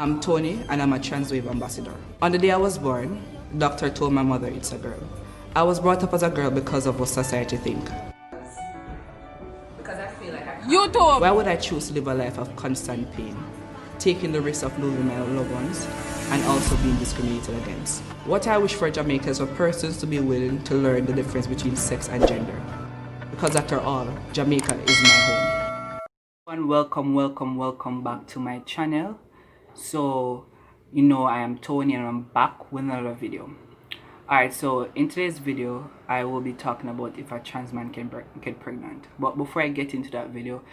I'm Tony and I'm a Transwave ambassador. On the day I was born, the doctor told my mother it's a girl. I was brought up as a girl because of what society think. Because I feel like YouTube. Why would I choose to live a life of constant pain, taking the risk of losing my loved ones and also being discriminated against? What I wish for Jamaica is for persons to be willing to learn the difference between sex and gender. Because after all, Jamaica is my home. And welcome back to my channel. So, I am Tony and I'm back with another video. Alright, so in today's video, I will be talking about if a trans man can get pregnant. But before I get into that video,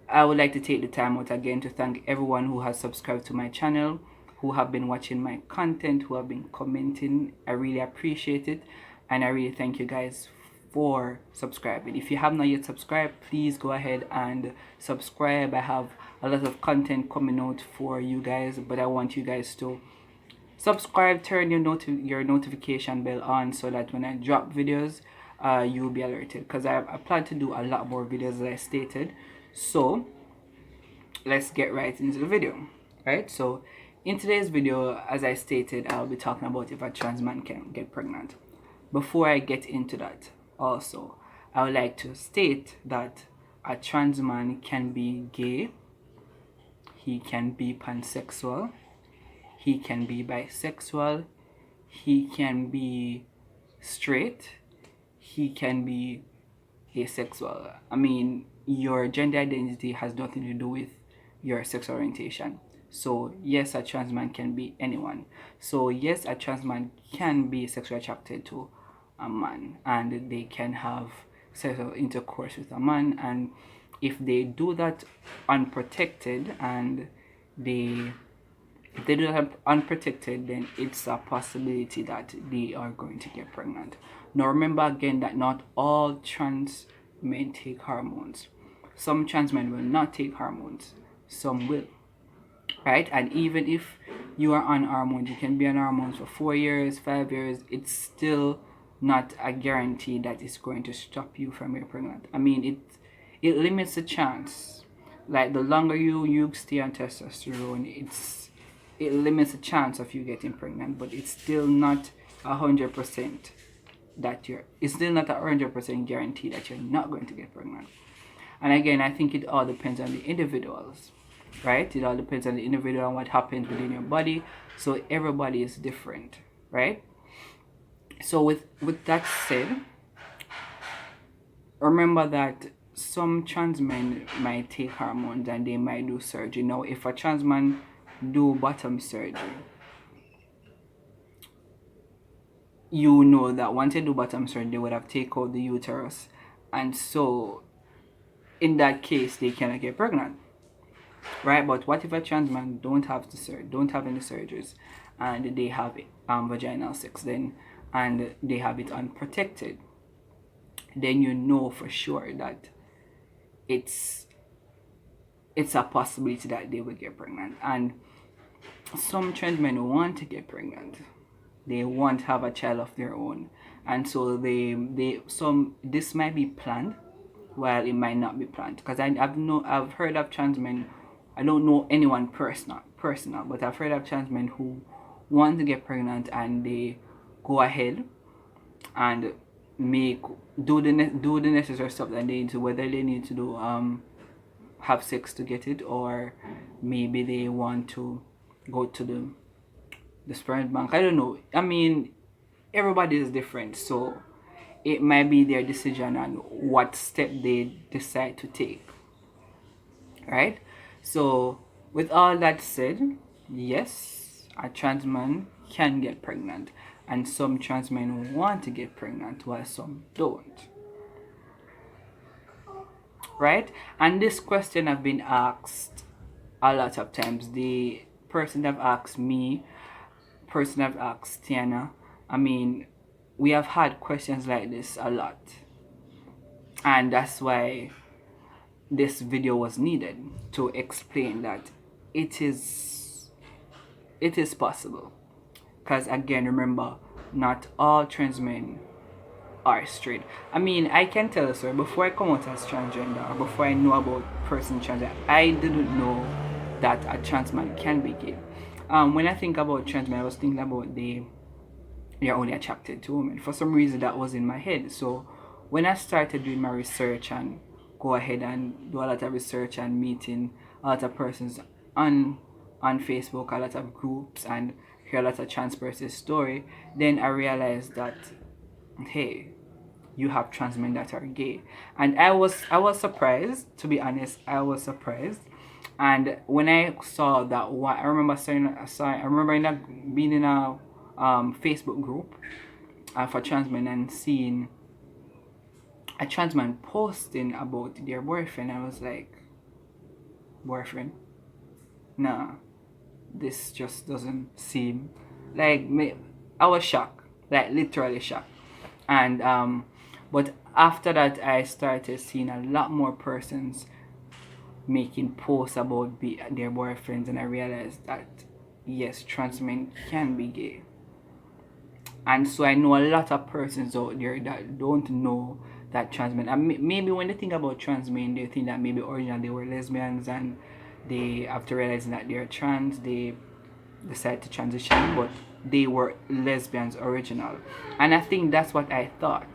I would like to take the time out again to thank everyone who has subscribed to my channel, who have been watching my content, who have been commenting. I really appreciate it, and I really thank you guys for subscribing. If you have not yet subscribed, please go ahead and subscribe. I have a lot of content coming out for you guys, but I want you guys to subscribe, turn your notification bell on so that when I drop videos, you'll be alerted, because I plan to do a lot more videos as I stated. So let's get right into the video. Right, so in today's video, as I stated, I'll be talking about if a trans man can get pregnant. Before I get into that, also I would like to state that a trans man can be gay, he can be pansexual, he can be bisexual, he can be straight, he can be asexual. I mean, your gender identity has nothing to do with your sexual orientation. So yes, a trans man can be anyone. So yes, a trans man can be sexually attracted to a man and they can have sexual intercourse with a man, and if they do that unprotected and if they do that unprotected, then it's a possibility that they are going to get pregnant. Now remember again that not all trans men take hormones. Some trans men will not take hormones, some will. Right, and even if you are on hormones, you can be on hormones for 4 years, 5 years, it's still not a guarantee that it's going to stop you from getting pregnant. I mean, it limits the chance. Like the longer you stay on testosterone, it limits the chance of you getting pregnant, but it's still not 100% it's still not 100% guarantee that you're not going to get pregnant. And again, I think it all depends on the individuals. Right, it all depends on the individual and what happens within your body. So everybody is different, right? So with that said, remember that some trans men might take hormones and they might do surgery. Now if a trans man do bottom surgery, you know that once they do bottom surgery, they would have taken out the uterus, and so in that case they cannot get pregnant. Right, but what if a trans man don't have any surgeries and they have vaginal sex then, and they have it unprotected? Then you know for sure that it's a possibility that they will get pregnant. And some trans men want to get pregnant, they want to have a child of their own, and so this might be planned while it might not be planned. Because I've heard of trans men. I don't know anyone personal, but I've heard of trans men who want to get pregnant and they go ahead and do the necessary stuff that they need to, whether they need to do have sex to get it, or maybe they want to go to the sperm bank. I don't know. I mean, everybody is different, so it might be their decision on what step they decide to take. Right? So with all that said, yes, a trans man can get pregnant, and some trans men want to get pregnant while some don't. Right? And this question have been asked a lot of times. The person have asked me, person have asked Tiana. I mean, we have had questions like this a lot, and that's why this video was needed, to explain that it is possible. Because again, remember, not all trans men are straight. I mean, I can tell you, sir, before I come out as transgender, or before I know about person transgender, I didn't know that a trans man can be gay. When I think about trans men, I was thinking about they're only attracted to women. For some reason, that was in my head. So when I started doing my research and go ahead and do a lot of research and meeting a lot of persons on Facebook, a lot of groups, and hear a lot of trans person's story, then I realized that, hey, you have trans men that are gay. And I was surprised, to be honest. I was surprised. And when I saw that one, I remember being in a Facebook group for trans men and seeing a trans man posting about their boyfriend. I was like, boyfriend? Nah, this just doesn't seem like me. I was shocked, like literally shocked. And but after that, I started seeing a lot more persons making posts about their boyfriends, and I realized that yes, trans men can be gay. And so I know a lot of persons out there that don't know that trans men, and maybe when they think about trans men, they think that maybe originally they were lesbians, and they, after realizing that they're trans, they decide to transition, but they were lesbians original. And I think that's what I thought,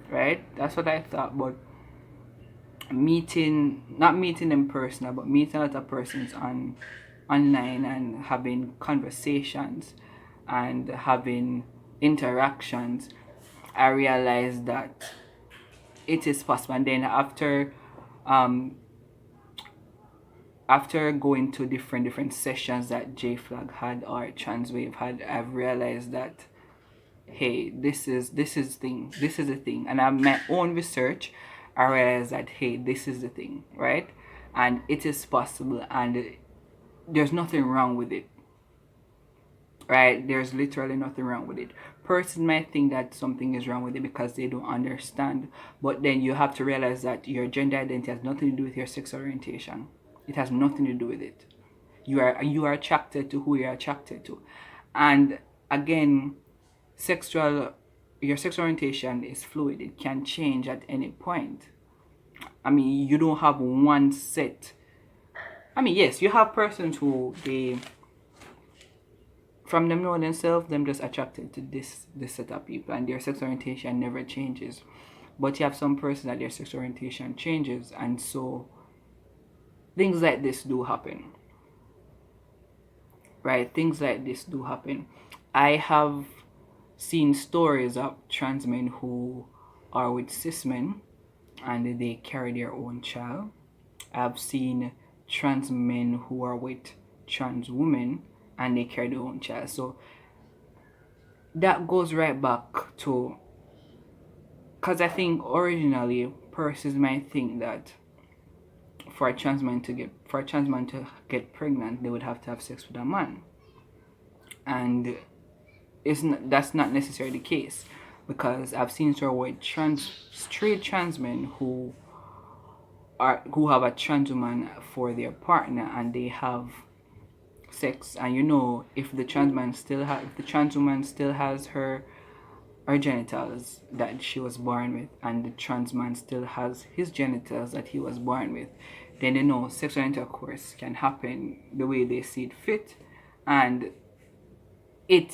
right? That's what I thought. But not meeting them personal, but meeting a lot of persons online and having conversations and having interactions, I realized that it is possible. And then um after going to different sessions that J Flag had or Transwave had, I've realized that, hey, this is a thing. And I've my own research, I realized that, hey, this is the thing, right? And it is possible, and there's nothing wrong with it, right? There's literally nothing wrong with it. Persons might think that something is wrong with it because they don't understand, but then you have to realize that your gender identity has nothing to do with your sexual orientation. It has nothing to do with it. You are attracted to who you're attracted to. And again, sexual your sexual orientation is fluid. It can change at any point. I mean, you don't have one set. I mean, yes, you have persons who, they, from them knowing themselves, them just attracted to this set of people, and their sexual orientation never changes. But you have some persons that their sexual orientation changes, and so things like this do happen, right? Things like this do happen. I have seen stories of trans men who are with cis men and they carry their own child. I've seen trans men who are with trans women and they carry their own child. So that goes right back to, because I think originally persons might think that for a trans man to get pregnant, they would have to have sex with a man, and that's not necessarily the case, because I've seen stories with straight trans men who have a trans woman for their partner, and they have sex, and if the trans woman still has her genitals that she was born with, and the trans man still has his genitals that he was born with, then sexual intercourse can happen the way they see it fit, and they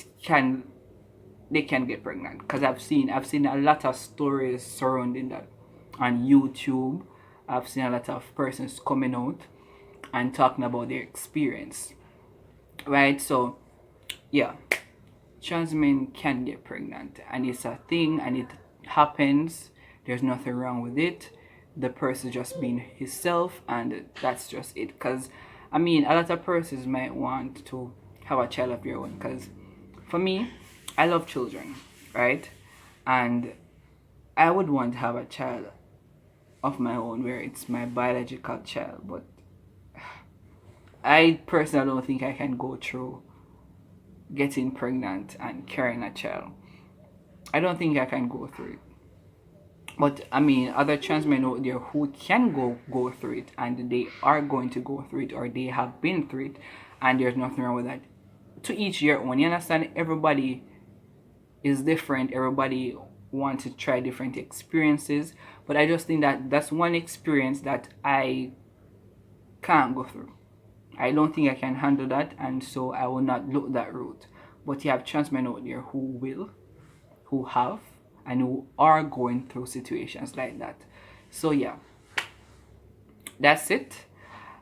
can get pregnant. Because I've seen a lot of stories surrounding that on YouTube. I've seen a lot of persons coming out and talking about their experience, right? So yeah, trans men can get pregnant, and it's a thing, and it happens. There's nothing wrong with it. The person just being himself, and that's just it. Because I mean, a lot of persons might want to have a child of their own. Because for me, I love children, right? And I would want to have a child of my own where it's my biological child, but I personally don't think I can go through getting pregnant and carrying a child. I don't think I can go through it. But I mean, other trans men out there who can go through it, and they are going to go through it, or they have been through it, and there's nothing wrong with that. To each your own. You understand? Everybody is different. Everybody wants to try different experiences. But I just think that that's one experience that I can't go through. I don't think I can handle that, and so I will not look that route. But you have trans men out there who will, who have, and who are going through situations like that. So yeah, that's it.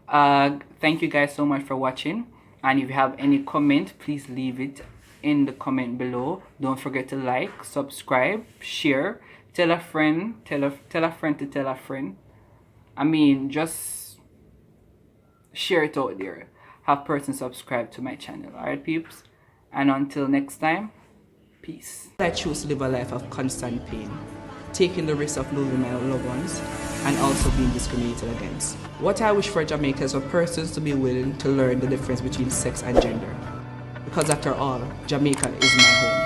Thank you guys so much for watching, and if you have any comment, please leave it in the comment below. Don't forget to like, subscribe, share, tell a friend, tell a friend to tell a friend. I mean, just share it out there. Have persons subscribe to my channel. Alright, peeps, and until next time, peace. I choose to live a life of constant pain, taking the risk of losing my loved ones and also being discriminated against. What I wish for Jamaica is for persons to be willing to learn the difference between sex and gender. Because after all, Jamaica is my home.